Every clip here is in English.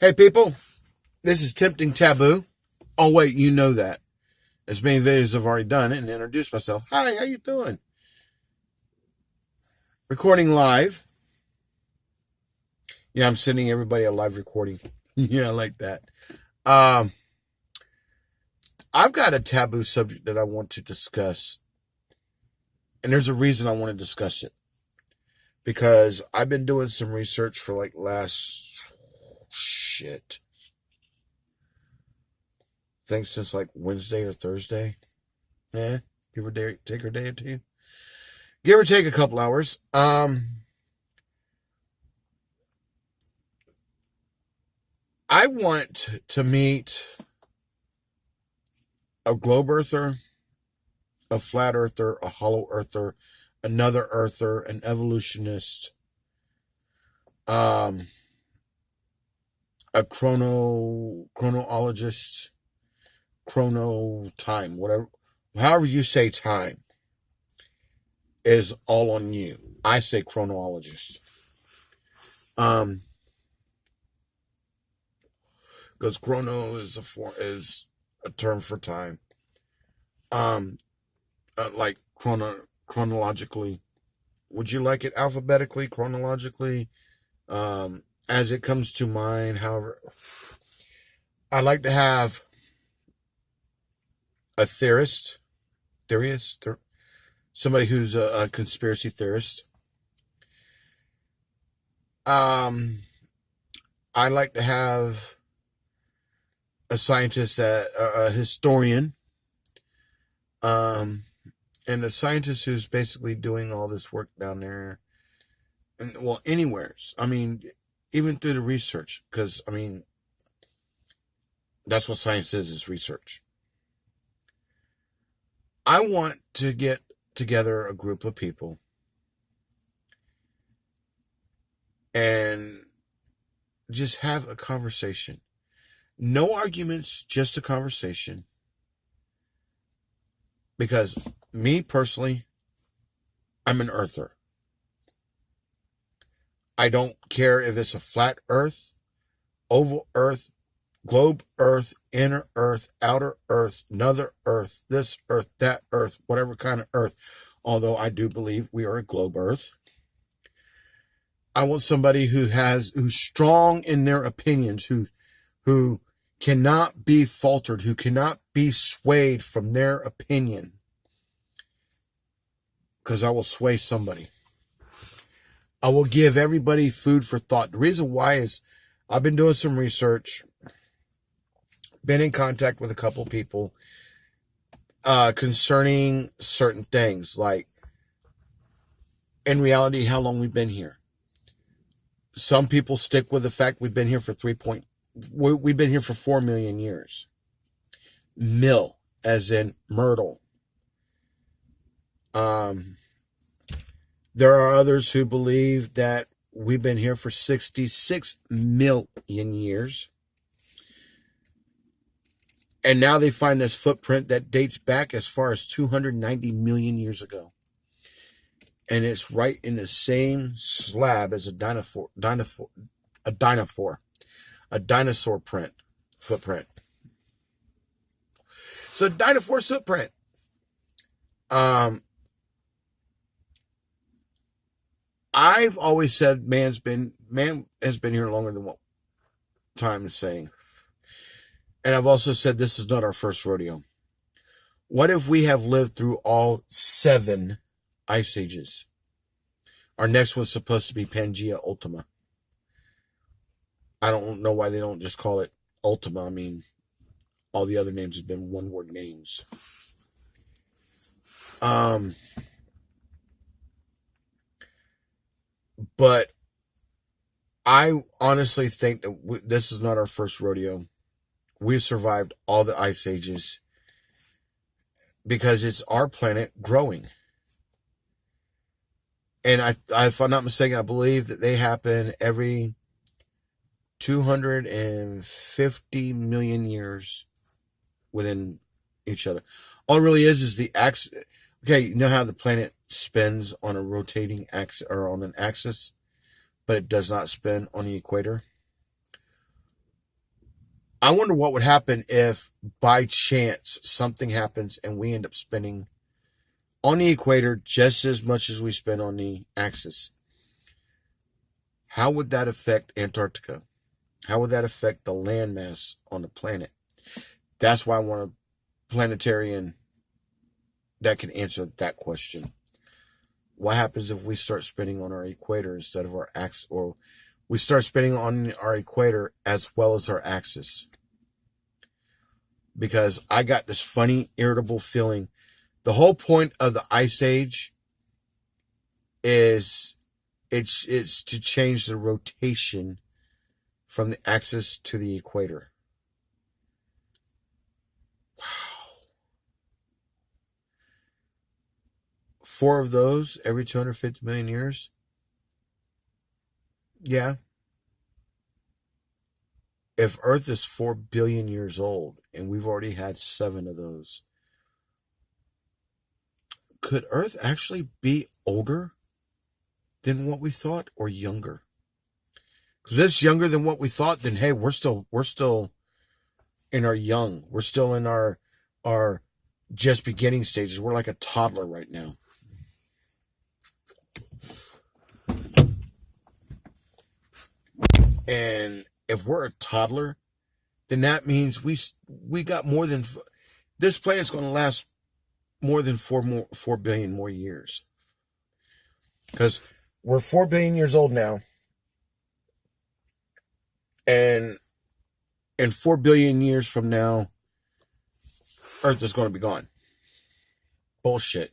Hey people, this is Tempting Taboo. Oh wait, you know that. As many videos I've already done and introduced myself. Hi, how you doing? Recording live. Yeah, I'm sending everybody a live recording. Yeah, I like that. Um, I've got a taboo subject that I want to discuss. And there's a reason I want to discuss it. Because I've been doing some research for like last shit. I think since like Wednesday or Thursday. Yeah, give or take a day or two. Give or take a couple hours. I want to meet a globe earther, a flat earther, a hollow earther, another earther, an evolutionist, um, a chronologist, chrono time, whatever, however you say time is all on you. I say chronologist. Because chrono is a term for time. Like chronologically. Would you like it alphabetically, chronologically, as it comes to mind? However, I like to have a somebody who's a conspiracy theorist. I like to have a scientist, a historian, and a scientist who's basically doing all this work down there, and well, anywheres. I mean, even through the research, because I mean, that's what science is research. I want to get together a group of people and just have a conversation. No arguments, just a conversation. Because me personally, I'm an earther. I don't care if it's a flat earth, oval earth, globe earth, inner earth, outer earth, another earth, this earth, that earth, whatever kind of earth. Although I do believe we are a globe earth. I want somebody who's strong in their opinions, who cannot be faltered, who cannot be swayed from their opinion. Because I will sway somebody. I will give everybody food for thought. The reason why is I've been doing some research, been in contact with a couple people concerning certain things, like in reality, how long we've been here. Some people stick with the fact we've been here for we've been here for 4 million years. Mill, as in Myrtle. There are others who believe that we've been here for 66 million years. And now they find this footprint that dates back as far as 290 million years ago. And it's right in the same slab as a dinosaur footprint. So dinosaur footprint. I've always said man has been here longer than what time is saying. And I've also said this is not our first rodeo. What if we have lived through all 7 ice ages? Our next one's supposed to be Pangea Ultima. I don't know why they don't just call it Ultima. I mean, all the other names have been one-word names. But I honestly think that this is not our first rodeo. We've survived all the ice ages because it's our planet growing. And if I'm not mistaken, I believe that they happen every 250 million years within each other. All it really is the axis. Okay, you know how the planet spins on a rotating axis or on an axis, but it does not spin on the equator? I wonder what would happen if by chance something happens and we end up spinning on the equator just as much as we spin on the axis. How would that affect Antarctica? How would that affect the landmass on the planet? That's why I want a planetarian that can answer that question. What happens if we start spinning on our equator instead of our axis, or we start spinning on our equator as well as our axis? Because I got this funny, irritable feeling. The whole point of the Ice Age is it's to change the rotation from the axis to the equator. Wow. 4 of those every 250 million years? Yeah. If Earth is 4 billion years old and we've already had 7 of those, could Earth actually be older than what we thought, or younger? Because if it's younger than what we thought, then hey, we're still in our young. We're still in our just beginning stages. We're like a toddler right now. And if we're a toddler, then that means we got more than, this planet's going to last more than 4 billion more years. Because we're 4 billion years old now. And in 4 billion years from now, Earth is going to be gone. Bullshit.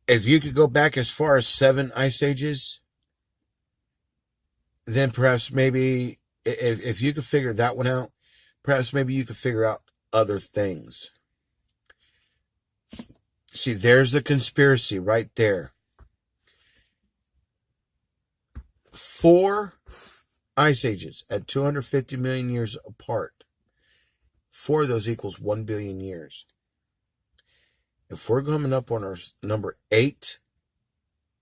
If you could go back as far as 7 ice ages, then perhaps maybe, if you could figure that one out, perhaps maybe you could figure out other things. See, there's the conspiracy right there. 4 ice ages at 250 million years apart. 4 of those equals 1 billion years. If we're coming up on our number 8,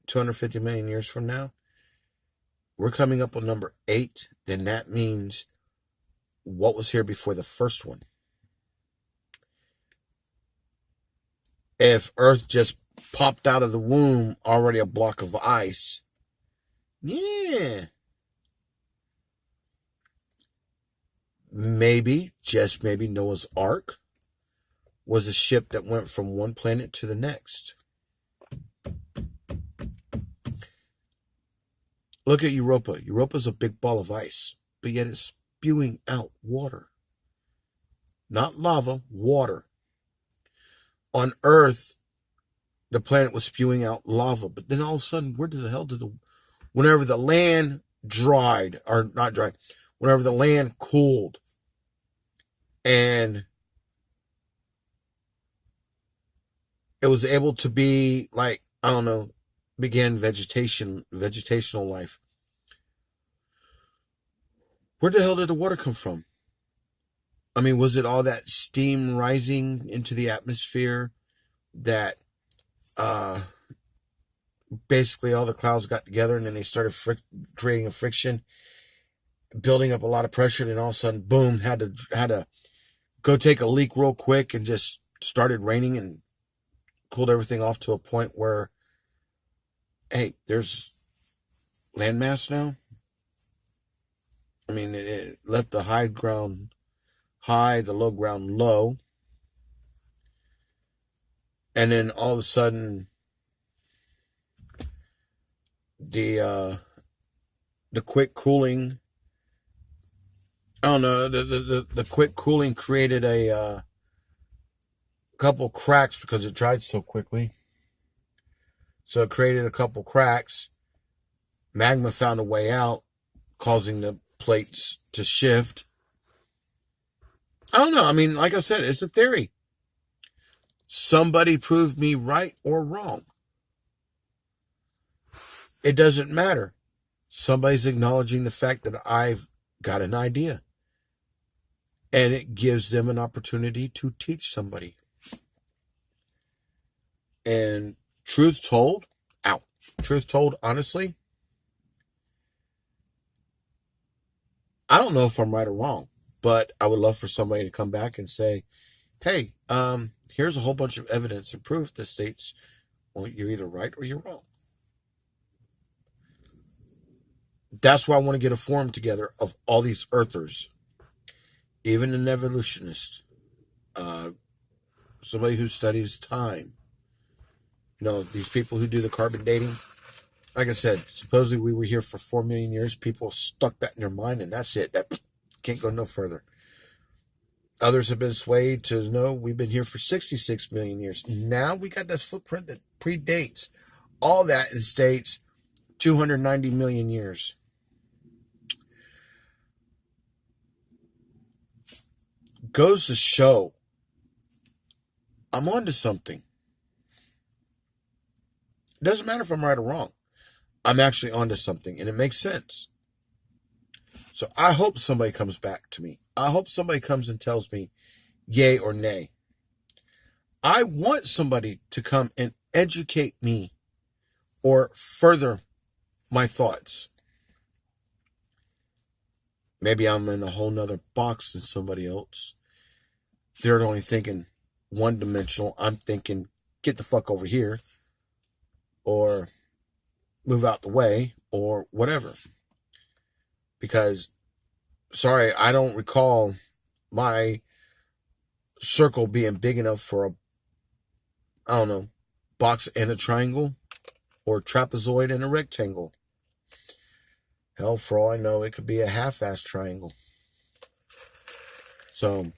250 million years from now, we're coming up on number 8, then that means what was here before the first one. If Earth just popped out of the womb already a block of ice, yeah, maybe, just maybe, Noah's Ark was a ship that went from one planet to the next. Look at Europa. Europa's a big ball of ice, but yet it's spewing out water. Not lava, water. On Earth, the planet was spewing out lava, but then all of a sudden, where the hell whenever the land dried, or not dried, whenever the land cooled, and it was able to be like, I don't know, began vegetational life. Where the hell did the water come from? I mean, was it all that steam rising into the atmosphere that basically all the clouds got together and then they started creating a friction, building up a lot of pressure, and then all of a sudden, boom, had to go take a leak real quick and just started raining and cooled everything off to a point where, hey, there's landmass now. I mean, it left the high ground high, the low ground low. And then all of a sudden, the quick cooling, I don't know, the quick cooling created a couple cracks because it dried so quickly. So it created a couple cracks. Magma found a way out, causing the plates to shift. I don't know. I mean, like I said, it's a theory. Somebody proved me right or wrong. It doesn't matter. Somebody's acknowledging the fact that I've got an idea. And it gives them an opportunity to teach somebody. And truth told, honestly, I don't know if I'm right or wrong, but I would love for somebody to come back and say, hey, here's a whole bunch of evidence and proof that states, well, you're either right or you're wrong. That's why I want to get a forum together of all these earthers, even an evolutionist, somebody who studies time. These people who do the carbon dating. Like I said, supposedly we were here for 4 million years. People stuck that in their mind, and that's it. That can't go no further. Others have been swayed to know we've been here for 66 million years. Now we got this footprint that predates all that and states 290 million years. Goes to show I'm onto something. It doesn't matter if I'm right or wrong. I'm actually onto something, and it makes sense. So I hope somebody comes back to me. I hope somebody comes and tells me yay or nay. I want somebody to come and educate me or further my thoughts. Maybe I'm in a whole nother box than somebody else. They're only thinking one-dimensional. I'm thinking, get the fuck over here. Or move out the way. Or whatever. Because, sorry, I don't recall my circle being big enough for box and a triangle. Or trapezoid and a rectangle. Hell, for all I know, it could be a half-assed triangle. So,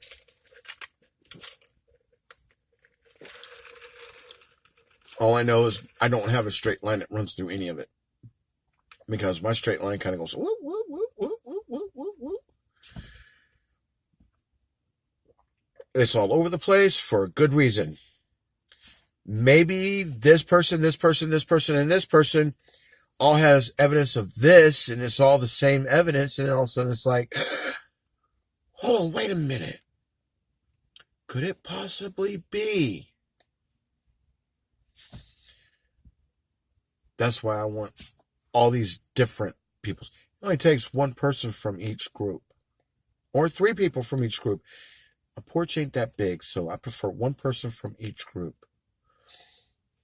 all I know is I don't have a straight line that runs through any of it. Because my straight line kind of goes whoop, whoop, whoop, whoop, whoop, whoop, whoop, whoop. It's all over the place for a good reason. Maybe this person, and this person all has evidence of this, and it's all the same evidence, and all of a sudden it's like, hold on, wait a minute. Could it possibly be? That's why I want all these different people. It only takes one person from each group, or 3 people from each group. A porch ain't that big, so I prefer one person from each group.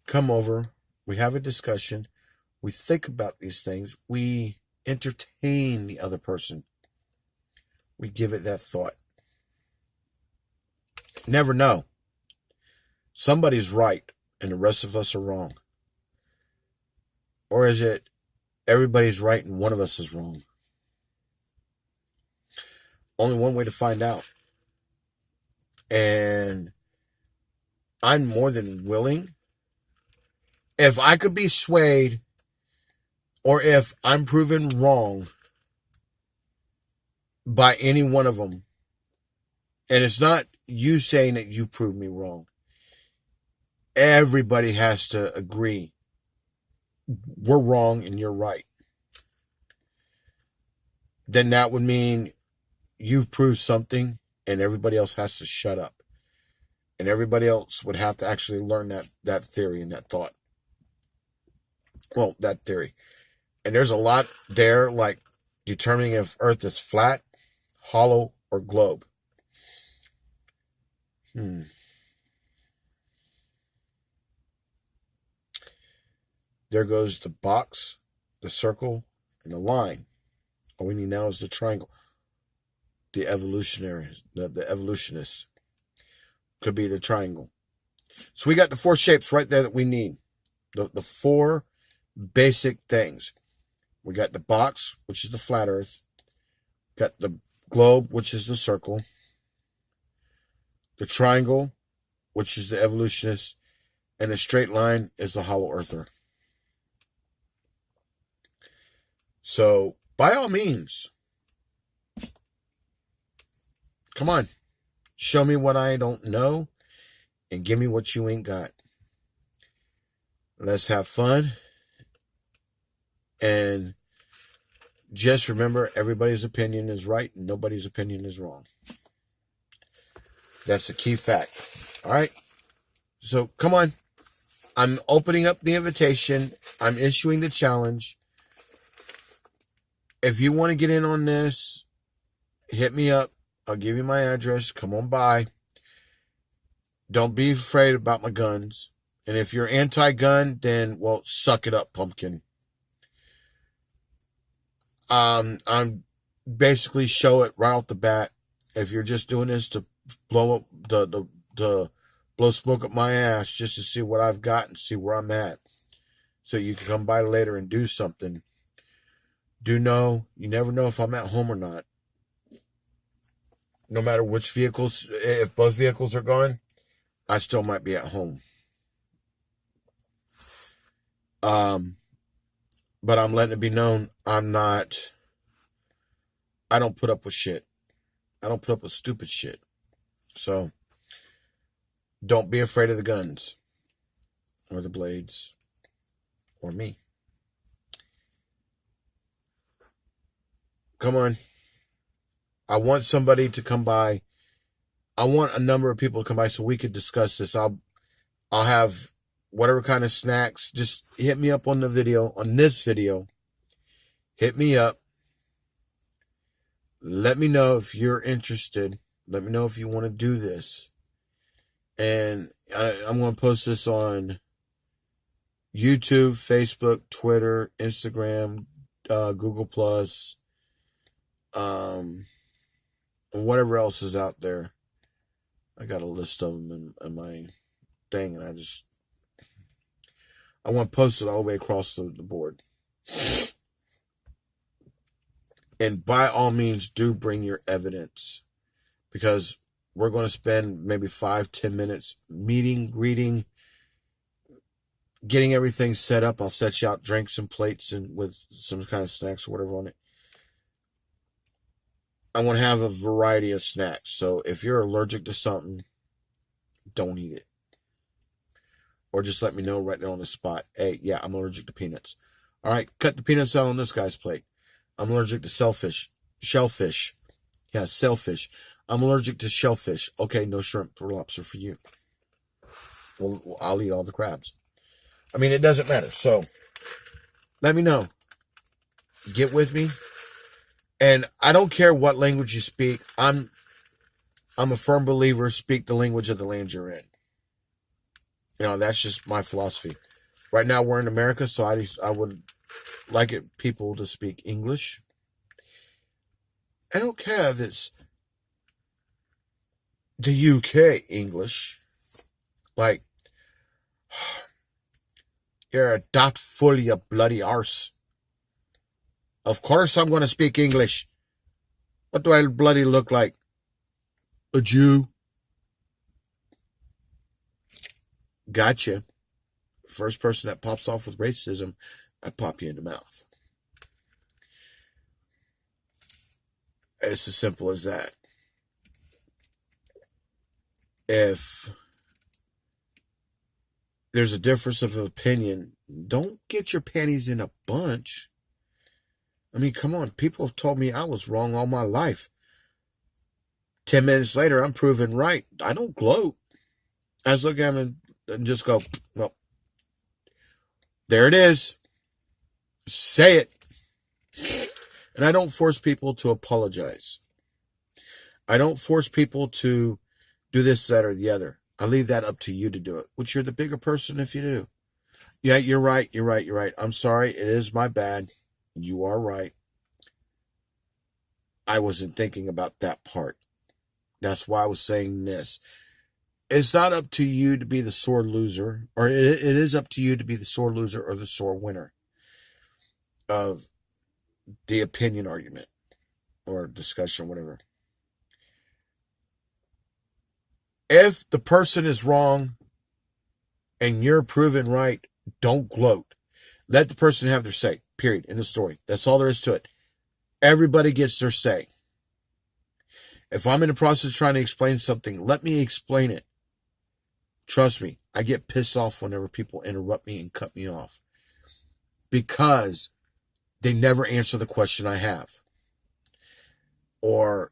Come over, we have a discussion, we think about these things, we entertain the other person, we give it that thought. Never know. Somebody's right and the rest of us are wrong. Or is it everybody's right and one of us is wrong? Only one way to find out. And I'm more than willing, if I could be swayed, or if I'm proven wrong by any one of them, and it's not you saying that you proved me wrong, everybody has to agree we're wrong and you're right, then that would mean you've proved something and everybody else has to shut up. And everybody else would have to actually learn that theory and that thought. Well, that theory. And there's a lot there, like determining if Earth is flat, hollow, or globe. There goes the box, the circle, and the line. All we need now is the triangle. The evolutionist could be the triangle. So we got the 4 shapes right there that we need. The 4 basic things. We got the box, which is the flat Earth. Got the globe, which is the circle. The triangle, which is the evolutionist. And the straight line is the hollow earther. So, by all means, come on. Show me what I don't know and give me what you ain't got. Let's have fun. And just remember, everybody's opinion is right and nobody's opinion is wrong. That's a key fact. All right? So, come on. I'm opening up the invitation. I'm issuing the challenge. If you want to get in on this, hit me up. I'll give you my address. Come on by. Don't be afraid about my guns. And if you're anti-gun, then, well, suck it up, pumpkin. I'm basically show it right off the bat. If you're just doing this to blow up to blow smoke up my ass just to see what I've got and see where I'm at, so you can come by later and do something, do know you never know if I'm at home or not. No matter which vehicles, if both vehicles are gone, I still might be at home. But I'm letting it be known I don't put up with shit. I don't put up with stupid shit. So don't be afraid of the guns or the blades or me. Come on. I want somebody to come by. I want a number of people to come by so we could discuss this. I'll have whatever kind of snacks. Just hit me up on this video. Hit me up. Let me know if you're interested. Let me know if you want to do this. And I'm going to post this on YouTube, Facebook, Twitter, Instagram, Google Plus, and whatever else is out there. I got a list of them in my thing, and I want to post it all the way across the board. And by all means, do bring your evidence, because we're going to spend maybe 5-10 minutes meeting, greeting, getting everything set up. I'll set you out drinks and plates and with some kind of snacks or whatever on it. I want to have a variety of snacks. So if you're allergic to something, don't eat it. Or just let me know right there on the spot. Hey, yeah, I'm allergic to peanuts. All right, cut the peanuts out on this guy's plate. I'm allergic to shellfish. Yeah, sailfish. I'm allergic to shellfish. Okay, no shrimp or lobster for you. Well, I'll eat all the crabs. I mean, it doesn't matter. So let me know. Get with me. And I don't care what language you speak. I'm a firm believer, speak the language of the land you're in. You know, that's just my philosophy. Right now we're in America, so I would like people to speak English. I don't care if it's the UK English. Like, you're a dot full, you bloody arse. Of course I'm going to speak English. What do I bloody look like? A Jew? Gotcha. First person that pops off with racism, I pop you in the mouth. It's as simple as that. If there's a difference of opinion, don't get your panties in a bunch. I mean, come on. People have told me I was wrong all my life. 10 minutes later, I'm proven right. I don't gloat. I just look at them and just go, well, there it is. Say it. And I don't force people to apologize. I don't force people to do this, that, or the other. I leave that up to you to do it, which you're the bigger person if you do. Yeah, you're right. I'm sorry. It is my bad. You are right. I wasn't thinking about that part. That's why I was saying this. It's not up to you to be the sore loser, or it is up to you to be the sore loser or the sore winner of the opinion argument or discussion, whatever. If the person is wrong and you're proven right, don't gloat. Let the person have their say, period, in the story. That's all there is to it. Everybody gets their say. If I'm in the process of trying to explain something, let me explain it. Trust me, I get pissed off whenever people interrupt me and cut me off, because they never answer the question I have. Or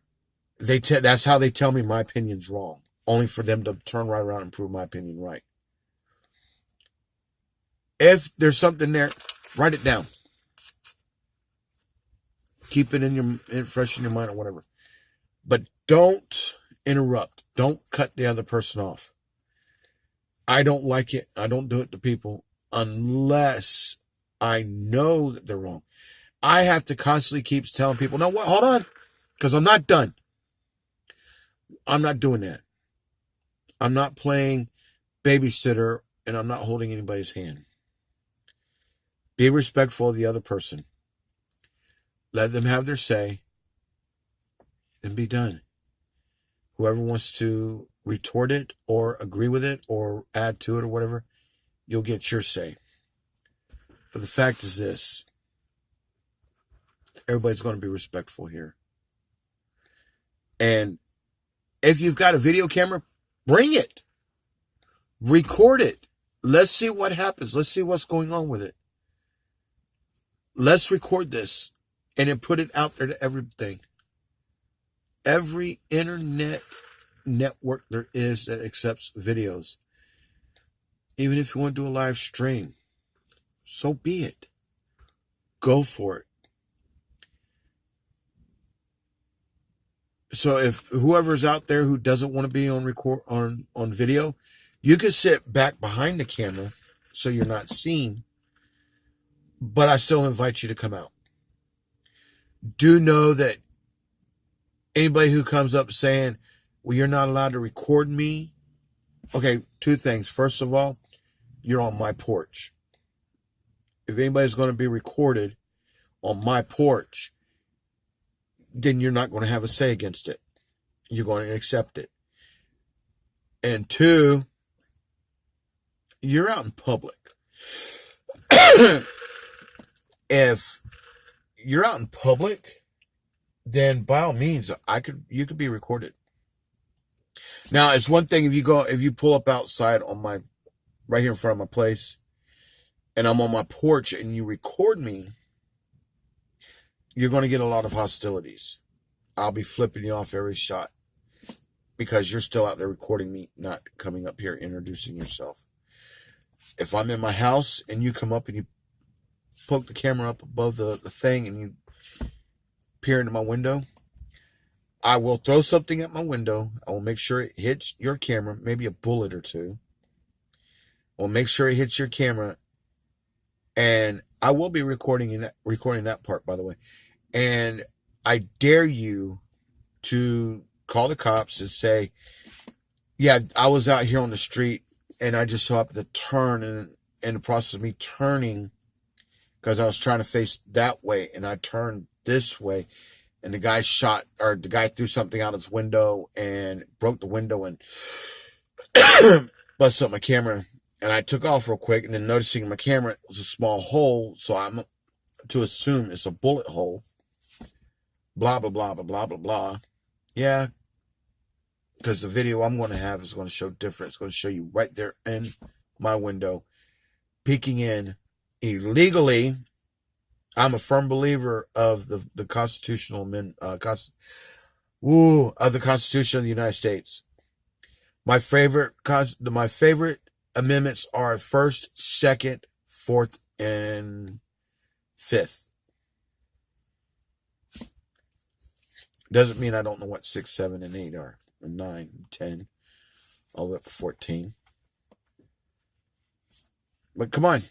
that's how they tell me my opinion's wrong, only for them to turn right around and prove my opinion right. If there's something there, write it down. Keep it fresh in your mind or whatever. But don't interrupt. Don't cut the other person off. I don't like it. I don't do it to people unless I know that they're wrong. I have to constantly keep telling people, no, what? Hold on, because I'm not done. I'm not doing that. I'm not playing babysitter, and I'm not holding anybody's hand. Be respectful of the other person. Let them have their say and be done. Whoever wants to retort it or agree with it or add to it or whatever, you'll get your say. But the fact is this. Everybody's going to be respectful here. And if you've got a video camera, bring it. Record it. Let's see what happens. Let's see what's going on with it. Let's record this and then put it out there to everything. Every internet network there is that accepts videos. Even if you want to do a live stream, so be it. Go for it. So if whoever's out there who doesn't want to be on video, you can sit back behind the camera so you're not seen, but I still invite you to come out. Do know that anybody who comes up saying, well, you're not allowed to record me. Okay, two things. First of all, you're on my porch. If anybody's going to be recorded on my porch, then you're not going to have a say against it. You're going to accept it. And two, you're out in public. If you're out in public, then by all means, you could be recorded. Now, it's one thing if you pull up outside right here in front of my place, and I'm on my porch and you record me, you're going to get a lot of hostilities. I'll be flipping you off every shot because you're still out there recording me, not coming up here introducing yourself. If I'm in my house and you come up and you poke the camera up above the thing and you peer into my window, I will throw something at my window. I will make sure it hits your camera, maybe a bullet or two. I will make sure it hits your camera, and I will be recording that part, by the way. And I dare you to call the cops and say, yeah, I was out here on the street and I just so happened to turn, and in the process of me turning, because I was trying to face that way and I turned this way, and the guy threw something out his window and broke the window and busted up my camera, and I took off real quick, and then noticing my camera was a small hole, so I'm to assume it's a bullet hole. Blah, blah, blah, blah, blah, blah, blah. Yeah, because the video I'm going to have is going to show different. It's going to show you right there in my window, peeking in illegally. I'm a firm believer of the constitutional of the Constitution of the United States. My favorite amendments are 1st, 2nd, 4th, and 5th. Doesn't mean I don't know what 6, 7, and 8 are, and 9, 10, all the way up to 14. But come on.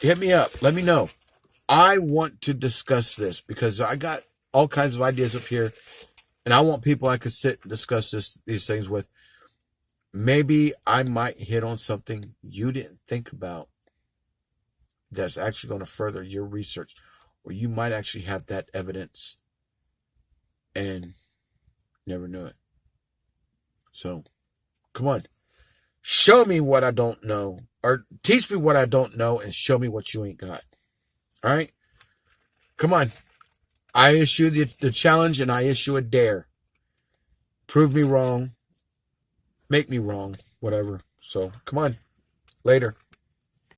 Hit me up. Let me know. I want to discuss this because I got all kinds of ideas up here, and I want people I could sit and discuss these things with. Maybe I might hit on something you didn't think about that's actually going to further your research, or you might actually have that evidence and never knew it. So, come on. Show me what I don't know, or teach me what I don't know and show me what you ain't got. All right? Come on. I issue the challenge and I issue a dare. Prove me wrong. Make me wrong. Whatever. So, come on. Later.